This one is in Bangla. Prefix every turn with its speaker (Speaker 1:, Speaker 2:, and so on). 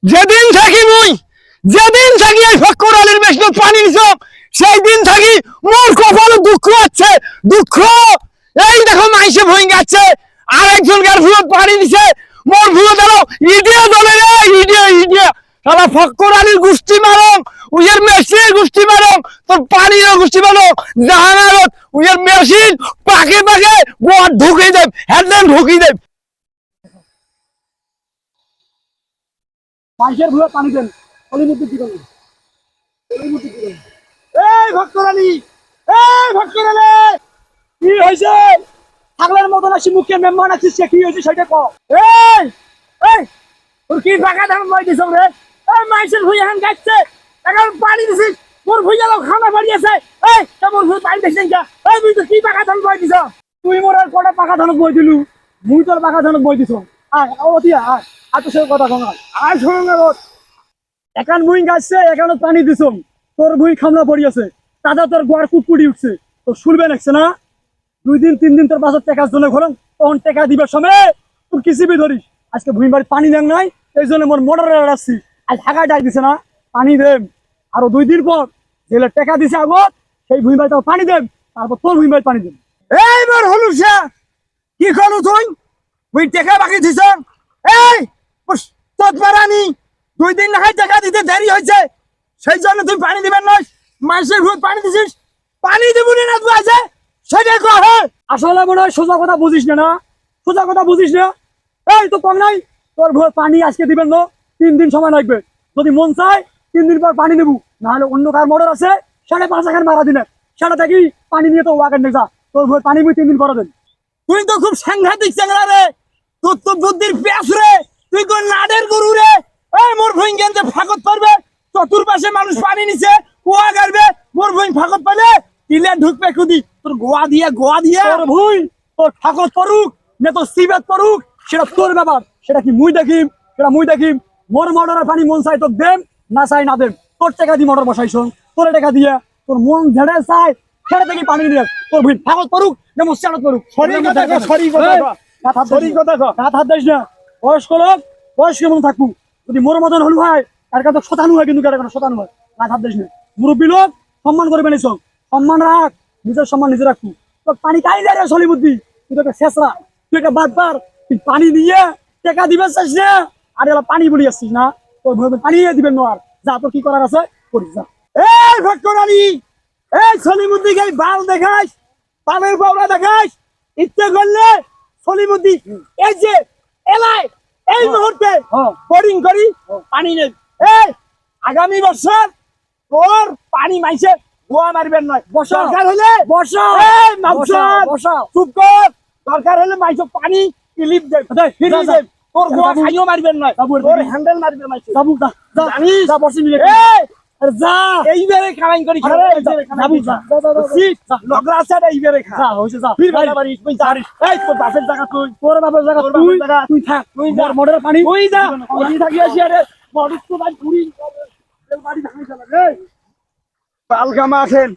Speaker 1: যেদিন থাকি মুই যেদিন থাকি এই ফক্কর আলীর মেশিনে পানি নিছ সেই দিন থাকি মোর কপালে দুঃখ আছে দুঃখ। এই দেখো মাইসে ভই যাচ্ছে আর একজন গার ভুয়ত পানি দিছে মোর ভুয়ত দাও ইডিয়া দলে রে ইডিয়া ইডিয়া শালা ফক্কর আলীর গুষ্টি মারং উইয়ের মেশিনের গুষ্টি মারং তোর পানির গুষ্টি মারং জাহানারত উইয়ের মেশিন পাকে পাকে গোয়ার ঢুকে দেব হ্যান্ডেল ঢুকি দেব।
Speaker 2: মাইসের ভুয়ে পানি দেন অলিমুদ্দি দিবেন অলিমুদ্দি দিবেন। এই ফক্কর আলী কি হয়েছে? ছাগলের মতন আসি মুখে মেম্বার আছিস কি হয়েছে সেটা ক। এই এই তোর কি টাকা দাম মই দিছ রে? এই মাইসের ভুই এখন গাচ্ছে এখন পানি দিছিস মোর ভুই গেল খানা বাড়িয়েছে। এই কেমন ভুই পানি দিছিস না? এই তুই তো কি টাকা দাম মই দিছ? তুই মোর আর কটা পাকা ধান বই দিলু মুই তোর পাকা ধান বই দিছ। আয় ও দিয়া আয় আর তোর কথা কম আর শোনো না রোদ একান ভুই গাছছে একানো পানি দিছ তোর ভুই খামলা পড়িয়েছে দাদা তোর গোয়ার কুটকুটি উঠছে তোর শুনবে নাকছে না? 2 দিন 3 দিন তোর বাজার টাকার জন্য ঘরম তখন টাকা দিবার সময় তুই কিসিবি ধরিস। আজকে ভুই বাড়ি পানি দেন নাই এই জন্য মোর মোটরে আসছি আজ ঢাকা ডাক দিছে না পানি দেব আরো 2 দিন পর যেগুলো টাকা দিছে আগত সেই ভুই বাড়িতে পানি দেব তারপর তোর ভুই বাড়ি পানি দেব।
Speaker 1: এই মোর হলুসা কি করু তুই তুই টাকা বাকি দিছ? এই তোর পারানি 2 দিন না টাকা দিতে দেরি হয়েছে সেই জন্য তুই পানি দিবেন না মাসের ভুত পানি দিছিস পানি দেবো না তুই আছে সেটা কহ।
Speaker 2: আসলে মনে হয় সোজা কথা বুঝিস না সোজা কথা বুঝিস না। এই তো কম নাই তোর ভুয়ে পানি আজকে দিবেন না 3 দিন সময় লাগবে যদি মন চায় 3 দিন পর পানি দেবো নাহলে অন্য কার মোটর আছে 5.5 এখন মারা দিনে সেটা থাকি পানি নিয়ে তো ওয়াকের নেই যা তোর ভুয়ে পানি মুই 3 দিন পরে দেন।
Speaker 1: তুই তো খুব সাংঘাতিক চ্যাংড়া রে তোর তো বুদ্ধির প্যাস রে তুই কোন নাডের গরু রে। এই মোর ভুইন গেন্দে ফাগত পারবে চতুর্পাশে মানুষ পানি নিছে কুয়া গাড়বে মোর ভুইন ফাগত পালে ইলে ঢুকবে কুদি তোর গোয়া দিয়া
Speaker 2: তোর ভুই তোর ঠাকুর পড়ুক না তোর সিবেত পড়ুক সেটা তোর ব্যাপার সেটা কি মুই দেখিম সেটা মুই দেখিম। মোর মোটরের পানি মন চাই তোর দেম না চাই না দেম তোর টাকা দিয়ে মোটর বসাইছ তোর টাকা দিয়ে তোর মন ঝেড়ে চাই সেটা থেকে পানি নিয়ে তোর ভুই ঠাকুর পড়ুক না মোর চালত পড়ুক।
Speaker 1: সরি কথা কহ সরি কথা কহ
Speaker 2: হাত হাত দিস না বয়স্ক লোক বয়স্ক মন থাকবো যদি মোর মতন হলু হয় তার কাছে শতানু হয় কিন্তু কারো শতানু হয় হাত হাত দিস না মুরব্বী লোক সম্মান করবে নিছ সম্মান রাখ নিজের সম্মান নিজে রাখবো তোর পানি কাই যায় রে সলি বুদ্ধি তুই তো একটা শেষরা তুই একটা বাদবার তুই পানি দিয়ে টাকা দিবে চাস না আর এলা পানি বলি আসছিস না তোর ভয় পানি দিবেন না আর যা তোর কি করার আছে করিস যা।
Speaker 1: এই ফক্কর আলী এই সলিমুদ্দি গাই বাল দেখাস পানের পাওড়া দেখাস ইচ্ছে করলে সলিমুদ্দি এই যে এলাই এই মুহূর্তে বোরিং করি পানি নেই। এই আগামী বছর তোর পানি মাইছে গোয়া মারবেন নয় দরকার হলে এই মাউসা চুপ কর দরকার হলে মাইছে পানি ক্লিপ দেব ফিরি দেব তোর গোয়া খাইও মারবেন নয় তোর হ্যান্ডেল মারবে মাইছে জানিস
Speaker 2: যা বসি মিলে
Speaker 1: এই
Speaker 2: আরে যা
Speaker 1: এইবারে খাওয়াই করি লগরা আছে এইবারে খা
Speaker 2: হইছে যা
Speaker 1: ফির বাড়ি বাড়ি তুই জানিস এই তোর বাপের জায়গা তুই
Speaker 2: তোর বাপের জায়গা তুই থাক
Speaker 1: তুই
Speaker 2: মোর মোটরের পানি
Speaker 1: তুই যা ওই থাকি আসি আরে বড় তো ভাই ঘুরি বাড়ি ভাঙি চলে রে পালগামা আছেন